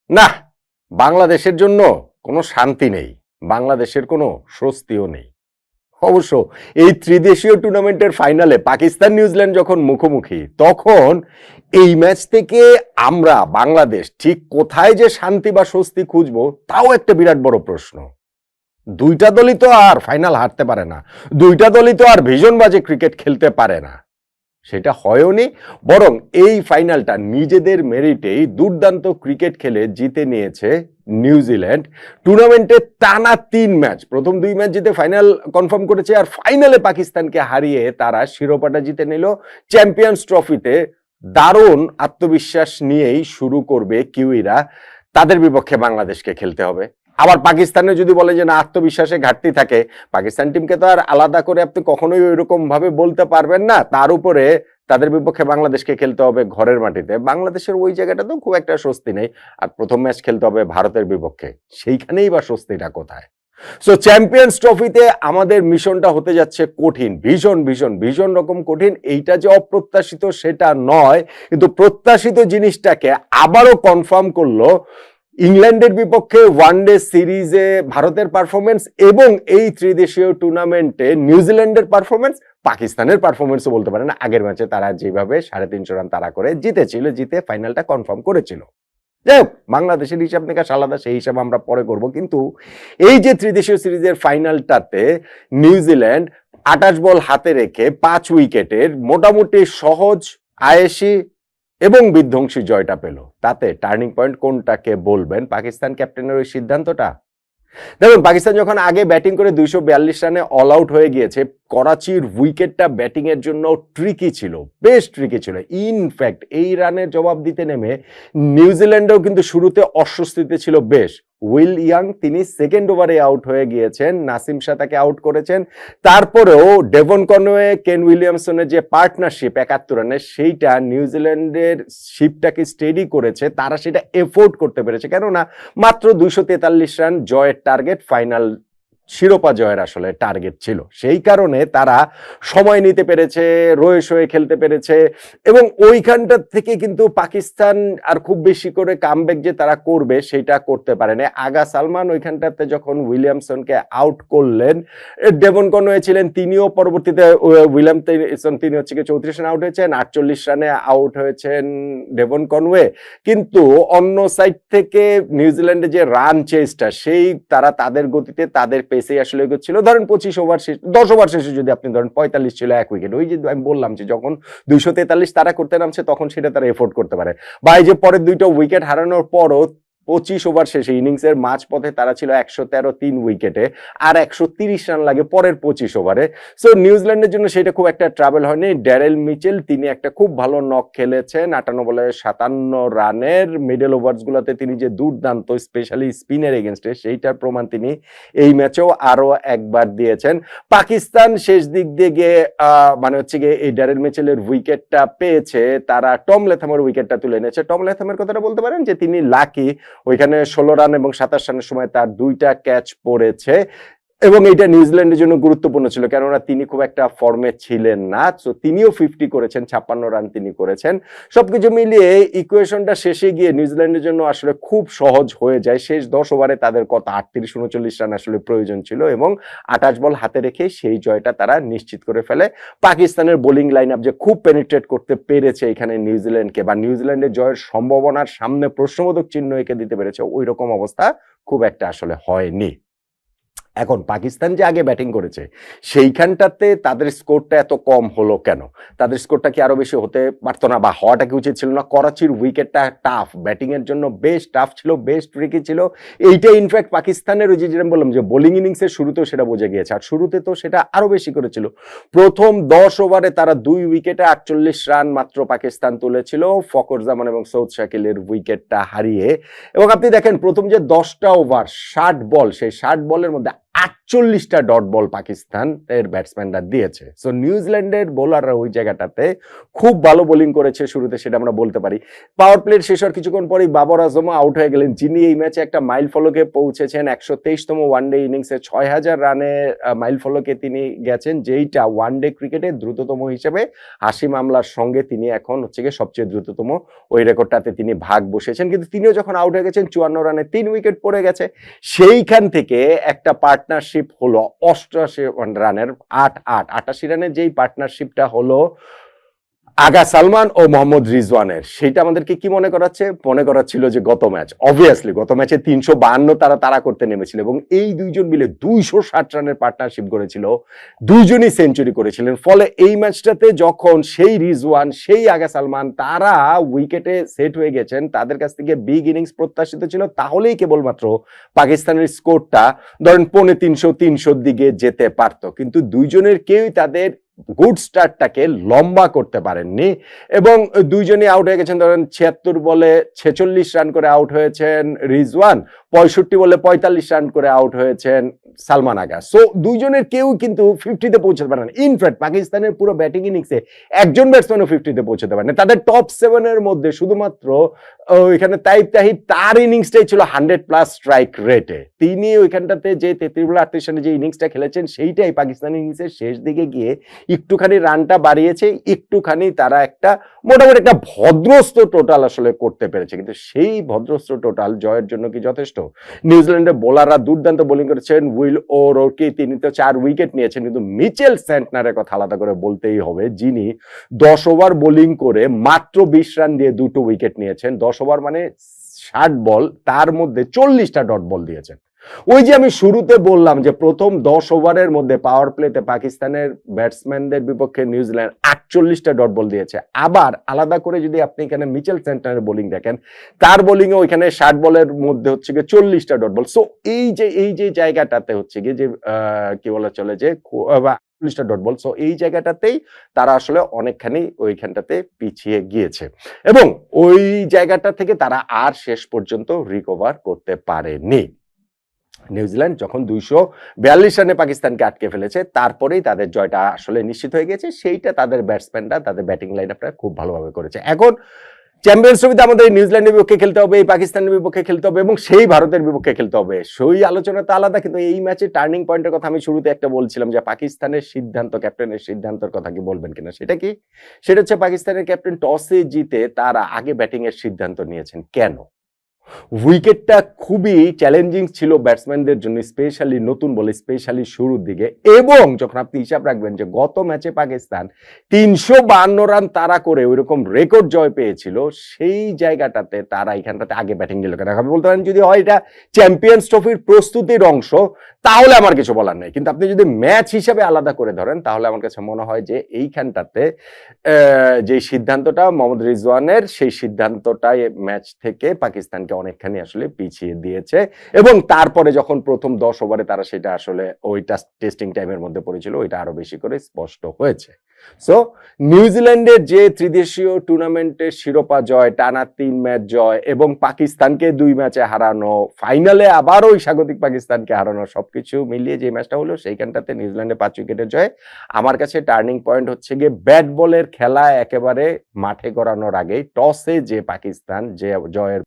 না, বাংলাদেশের জন্য কোনো শান্তি নেই, বাংলাদেশের কোনো স্বস্তিও নেই। অবশ্য এই ত্রিদেশীয় টুর্নামেন্টের ফাইনালে পাকিস্তান নিউজিল্যান্ড যখন মুখোমুখি, তখন এই ম্যাচ থেকে আমরা বাংলাদেশ ঠিক কোথায় যে শান্তি বা স্বস্তি খুঁজবো তাও একটা বিরাট বড় প্রশ্ন। দুইটা দলই তো আর ফাইনাল হারতে পারে না, দুইটা দলই তো আর ভীষণ বাজে ক্রিকেট খেলতে পারে না, সেটা হয়ওনি। বরং এই ফাইনালটা নিজেদের মেরিটেই দুর্দান্ত ক্রিকেট খেলে জিতে নিয়েছে নিউজিল্যান্ড। টুর্নামেন্টে টানা 3 ম্যাচ, প্রথম 2 ম্যাচ জিতে ফাইনাল কনফার্ম করেছে, আর ফাইনালে পাকিস্তানকে হারিয়ে তারা শিরোপাটা জিতে নিল। চ্যাম্পিয়ন্স ট্রফিতে দারুণ আত্মবিশ্বাস নিয়েই শুরু করবে কিউইরা, তাদের বিপক্ষে বাংলাদেশকে খেলতে হবে। আবার পাকিস্তানে যদি বলে যে না, আত্মবিশ্বাসে ঘাটতি থাকে, পাকিস্তান টিমকে তো আর আলাদা করে আপনি কখনোই ওইরকম ভাবে বলতে পারবেন না। তার উপরে তাদের বিপক্ষে বাংলাদেশকে খেলতে হবে ঘরের মাটিতে, বাংলাদেশের ওই জায়গাটা তো খুব একটা স্বস্তি নেই। আর প্রথম ম্যাচ খেলতে হবে ভারতের বিপক্ষে, সেইখানেই বা স্বস্তিটা কোথায়? সো চ্যাম্পিয়ন্স ট্রফিতে আমাদের মিশনটা হতে যাচ্ছে কঠিন, ভীষণ ভীষণ ভীষণ রকম কঠিন। এইটা যে অপ্রত্যাশিত সেটা নয়, কিন্তু প্রত্যাশিত জিনিসটাকে আবারও কনফার্ম করলো ইংল্যান্ডের বিপক্ষে ওয়ানডে সিরিজে ভারতের পারফরমেন্স এবং এই ত্রিদেশীয় টুর্নামেন্টে নিউজিল্যান্ডের পারফরমেন্স, পাকিস্তানের পারফরমেন্সও বলতে পারেন। আগের ম্যাচে তারা যেভাবে 350 রান তারা করে জিতেছিল, জিতে ফাইনালটা কনফার্ম করেছিল। যাই হোক, বাংলাদেশের হিসাব নিকাশ আলাদা, সেই হিসাব আমরা পরে করব। কিন্তু এই যে ত্রিদেশীয় সিরিজের ফাইনালটাতে নিউজিল্যান্ড 28 বল হাতে রেখে 5 উইকেটের মোটামুটি সহজ, আয়েশি এবং বিধ্বংসী জয়টা পেল, তাতে টার্নিং পয়েন্ট কোনটাকে বলবেন? পাকিস্তান ক্যাপ্টেনের ওই সিদ্ধান্তটা? দেখুন, পাকিস্তান যখন আগে ব্যাটিং করে 242 রানে অল আউট হয়ে গিয়েছে, করাচির উইকেটটা ব্যাটিং এর জন্য ট্রিকি ছিল, বেশ ট্রিকি ছিল। ইনফ্যাক্ট এই রানের জবাব দিতে নেমে নিউজিল্যান্ডও কিন্তু শুরুতে অস্বস্তিতে ছিল বেশ। উইল ইয়াং তিনি সেকেন্ড ওভারে আউট হয়ে গিয়েছেন, নাসিম শাহ তাকে আউট করেছেন। তারপরেও ডেভন কনওয়ে, কেন উইলিয়ামসনের যে পার্টনারশিপ 71 রানের, সেইটা নিউজিল্যান্ডের শিপটাকে স্টেডি করেছে, তারা সেটা এফোর্ড করতে পেরেছে। কেননা মাত্র 243 রান জয়ের টার্গেট, ফাইনাল শিরোপা জয়ের আসলে টার্গেট ছিল। সেই কারণে তারা সময় নিতে পেরেছে, রয়ে সয়ে খেলতে পেরেছে, এবং ওইখানটা থেকে কিন্তু পাকিস্তান আর খুব বেশি করে কামব্যাক যে তারা করবে সেটা করতে পারেনি। আগা সালমান ওইখানটাতে যখন উইলিয়ামসনকে আউট করলেন, ডেভন কনওয়ে ছিলেন, তিনিও পরবর্তীতে উইলিয়ামসন তিনি হচ্ছে 34 রানে আউট হয়েছেন, 48 রানে আউট হয়েছেন ডেভন কনওয়ে। কিন্তু অন্য সাইড থেকে নিউজিল্যান্ডের যে রান চেসটা, সেই তারা তাদের গতিতে তাদের পেসেই আসলে এগোচ্ছিল। ধরেন 25 ওভার শেষ, 10 ওভার শেষে যদি আপনি ধরেন 45 ছিল 1 উইকেট, ওই যে আমি বললাম যে যখন 243 তারা করতে নামছে তখন সেটা তারা এফোর্ড করতে পারে। বা এই যে পরের 2টা উইকেট হারানোর পরও 25 ওভার শেষে ইনিংসের মাঝ পথে তারা ছিল 113 3 উইকেটে, আর 130 রান লাগে পরের 25 ওভারে। সো নিউজিল্যান্ডের জন্য সেটা খুব একটা ট্রাভেল হয়নি। ড্যারেল মিচেল তিনি একটা খুব ভালো নক খেলেছেন, 58 বলে 57 রানের। মিডল ওভার্স গুলোতে তিনি যে দুর্দান্ত, স্পেশালি স্পিনের এগেনস্টে, সেইটার প্রমাণ তিনি এই ম্যাচেও আরো একবার দিয়েছেন। পাকিস্তান শেষ দিক দিয়ে গিয়ে মানে হচ্ছে গিয়ে এই ড্যারেল মিচেলের উইকেটটা পেয়েছে, তারা টম লেথামের উইকেটটা তুলে এনেছে। টম লেথামের কথাটা বলতে পারেন যে তিনি লাকি, ওইখানে 16 রান এবং 27 রানের সময় তার 2টা ক্যাচ পড়েছে, এবং এটা নিউজিল্যান্ডের জন্য গুরুত্বপূর্ণ ছিল, কেননা তিনি খুব একটা ফর্মে ছিলেন না। সো তিনিও 50 করেছেন, 56 রান তিনি করেছেন। সবকিছু মিলিয়ে ইকুয়েশনটা শেষে গিয়ে নিউজিল্যান্ডের জন্য আসলে খুব সহজ হয়ে যায়। শেষ 10 ওভারে তাদের কত 38-39 রান আসলে প্রয়োজন ছিল, এবং 28 বল হাতে রেখে সেই জয়টা তারা নিশ্চিত করে ফেলে। পাকিস্তানের বোলিং লাইন আপ যে খুব পেনিট্রেট করতে পেরেছে এখানে নিউজিল্যান্ডকে, বা নিউজিল্যান্ডের জয়ের সম্ভাবনার সামনে প্রশ্নবোধক চিহ্ন এঁকে দিতে পেরেছে, ওই রকম অবস্থা খুব একটা আসলে হয়নি। এখন পাকিস্তান যে আগে ব্যাটিং করেছে সেইখানটাতে তাদের স্কোরটা এত কম হলো কেন? তাদের স্কোরটা কি আরো বেশি হতে পারতো না, বা হওয়াটা কি উচিত ছিল না? করাচির উইকেটটা টাফ, ব্যাটিং এর জন্য বেশ টাফ ছিল, বেশ ট্রিকি ছিল। এইটা ইনফ্যাক্ট পাকিস্তানের ওই যে যেটা বললাম যে বোলিং ইনিংসের শুরুতেও সেটা বোঝা গিয়েছে, আর শুরুতে তো সেটা আরো বেশি করেছিল। প্রথম 10 ওভারে তারা 2 উইকেটে 48 রান মাত্র পাকিস্তান তুলেছিল, ফকর জামান এবং সৌদ শাকিলের উইকেটটা হারিয়ে। এবং আপনি দেখেন প্রথম যে 10টা ওভার 60 বল, সেই 60 বলের মধ্যে 48টা ডট বল পাকিস্তানের ব্যাটসম্যানরা দিয়েছে। সো নিউজিল্যান্ডের বোলাররা ওই জায়গাটাতে খুব ভালো বোলিং করেছে শুরুতে, সেটা আমরা বলতে পারি। পাওয়ার প্লের শেষ হওয়ার কিছুক্ষণ পরেই বাবর আজমও আউট হয়ে গেলেন, যিনি এই ম্যাচে একটা মাইল ফলকে পৌঁছেছেন। 123তম ওয়ানডে ইনিংসে 6000 রানের মাইল ফলকে তিনি গেছেন, যেইটা ওয়ানডে ক্রিকেটে দ্রুততম হিসেবে হাশিম আমলার সঙ্গে তিনি এখন হচ্ছে গিয়ে সবচেয়ে দ্রুততম ওই রেকর্ডটাতে তিনি ভাগ বসেছেন। কিন্তু তিনিও যখন আউট হয়ে গেছেন 54 রানে 3 উইকেট পড়ে গেছে। সেইখান থেকে একটা পার্টনারশিপ হলো 88 রানের 88 রানের যেই পার্টনারশিপটা হলো আগা সালমান ও মোহাম্মদ রিজওয়ানের, সেটা আমাদেরকে কি মনে করাচ্ছিল যে গত ম্যাচ, অবভিয়াসলি গত ম্যাচে 352 তারা করতে নেমেছিল এবং এই দুইজন মিলে 260 রানের পার্টনারশিপ করেছিল, দুইজনই সেঞ্চুরি করেছিলেন। ফলে এই ম্যাচটাতে যখন সেই রিজওয়ান সেই আগা সালমান তারা উইকেটে সেট হয়ে গেছেন, তাদের কাছ থেকে বিগ ইনিংস প্রত্যাশিত ছিল, তাহলেই কেবলমাত্র পাকিস্তানের স্কোরটা ধরেন 350-300 দিকে যেতে পারত। কিন্তু দুইজনের কেউই তাদের গুড স্টার্টটাকে লম্বা করতে পারেননি এবং দুইজনই আউট হয়ে গেছেন। ধরেন 76 বলে 46 রান করে আউট হয়েছেন রিজওয়ান, 65 বলে 45 রান করে আউট হয়েছেন সালমান আগা। সো দুইজনের কেউ কিন্তু 50-তে পৌঁছাতে পারে না। ইনফ্যাক্ট পাকিস্তানের পুরো ব্যাটিং ইনিংসে একজন ব্যাটসম্যানও 50-তে পৌঁছাতে পারে না। তাদের টপ 7-এর মধ্যে শুধুমাত্র ওইখানে তাইব তাহিদ, তার ইনিংসটাই ছিল 100+ স্ট্রাইক রেটে। তিনি ওইখানটাতে যে 33-38 রানে যে ইনিংসটা খেলেছেন, সেইটাই পাকিস্তানি ইনিংসের শেষ দিকে গিয়ে একটুখানি রানটা বাড়িয়েছে, একটুখানি তারা একটা মোটামুটি একটা ভদ্রস্ত টোটাল আসলে করতে পেরেছে। কিন্তু সেই ভদ্রস্ত টোটাল জয়ের জন্য কি যথেষ্ট? নিউজিল্যান্ডের বোলাররা দুর্দান্ত বোলিং করেছেন। উইল ও'রোর্কি তিনি তো 4 উইকেট নিয়েছেন, কিন্তু মিচেল স্যান্টনারের কথা আলাদা করে বলতেই হবে, যিনি 10 ওভার বোলিং করে মাত্র 20 রান দিয়ে 2টো উইকেট নিয়েছেন। 10 ওভার মানে 60 বল, তার মধ্যে 40টা ডট বল দিয়েছেন। ওই যে আমি শুরুতে বললাম যে প্রথম 10 ওভারের মধ্যে পাওয়ার প্লেতে পাকিস্তানের ব্যাটসম্যানদের বিপক্ষে নিউজিল্যান্ড 48টা ডট বল দিয়েছে। আবার আলাদা করে যদি আপনি এখানে মিচেল স্যান্টনারের বোলিং দেখেন, তার বোলিং এ ওইখানে 60 বলের মধ্যে হচ্ছে গিয়ে 40টা ডট বল। সো এই যে জায়গাটাতে হচ্ছে গিয়ে যে কি বলা চলে যে 40টা ডট বল, সো এই জায়গাটাতেই তারা আসলে অনেকখানি ওইখানটাতে পিছিয়ে গিয়েছে এবং ওই জায়গাটা থেকে তারা আর শেষ পর্যন্ত রিকভার করতে পারেনি। নিউজিল্যান্ড যখন 242 রানে পাকিস্তানকে আটকে ফেলেছে, তারপরেই তাদের জয়টা আসলে নিশ্চিত হয়ে গেছে। সেইটা তাদের ব্যাটসম্যানরা, তাদের ব্যাটিং লাইন আপটা খুব ভালোভাবে করেছে। এখন চ্যাম্পিয়ন্স ট্রফিতে আমাদের নিউজিল্যান্ডের বিপক্ষে খেলতে হবে, এই পাকিস্তানের বিপক্ষে খেলতে হবে এবং সেই ভারতের বিপক্ষে খেলতে হবে। সেই আলোচনা তো আলাদা, কিন্তু এই ম্যাচে টার্নিং পয়েন্টের কথা আমি শুরুতে একটা বলছিলাম যে পাকিস্তানের সিদ্ধান্ত, ক্যাপ্টেনের সিদ্ধান্তের কথা কি বলবেন কিনা, সেটা কি? সেটা হচ্ছে পাকিস্তানের ক্যাপ্টেন টসে জিতে তারা আগে ব্যাটিং এর সিদ্ধান্ত নিয়েছেন। কেন? উইকেটটা খুবই চ্যালেঞ্জিং ছিল ব্যাটসম্যানদের জন্য, স্পেশালি নতুন বলে, স্পেশালি শুরুর দিকে। এবং যখন আপনি হিসাব রাখবেন যে গত ম্যাচে পাকিস্তান 352 রান তারা করে ওইরকম রেকর্ড জয় পেয়েছিল, সেই জায়গাটাতে তারা এখানটাতে আগে ব্যাটিং নিল কেন? আপনি বলতে পারেন যদি হয় এটা চ্যাম্পিয়ন্স ট্রফির প্রস্তুতির অংশ, তাহলে আমার কিছু বলার নেই। কিন্তু আপনি যদি ম্যাচ হিসাবে আলাদা করে ধরেন, তাহলে আমার কাছে মনে হয় যে এইখানটাতে যে সিদ্ধান্তটা মোহাম্মদ রিজওয়ানের, সেই সিদ্ধান্তটাই ম্যাচ থেকে পাকিস্তানকে অনেকখানি আসলে পিছিয়ে দিয়েছে এবং তারপরে যখন প্রথম 10 ওভারে তারা সেটা আসলে ওইটা টেস্টিং টাইমের মধ্যে পড়েছিল, ওইটা আরো বেশি করে স্পষ্ট হয়েছে। সো নিউজিল্যান্ডের যে ত্রিদেশীয় টুর্নামেন্টের শিরোপা জয়, টানা 3 ম্যাচ জয় এবং পাকিস্তানকে 2 ম্যাচে হারানো, ফাইনালে আবার ওই স্বাগতিক পাকিস্তানকে হারানো, সবকিছু মিলিয়ে যে ম্যাচটা হলো সেইখানটাতে নিউজিল্যান্ডে 5 উইকেটের জয়। আমার কাছে টার্নিং পয়েন্ট হচ্ছে গিয়ে ব্যাট বলের খেলা একেবারে মাঠে গড়ানোর আগেই টসে যে পাকিস্তান যে জয়ের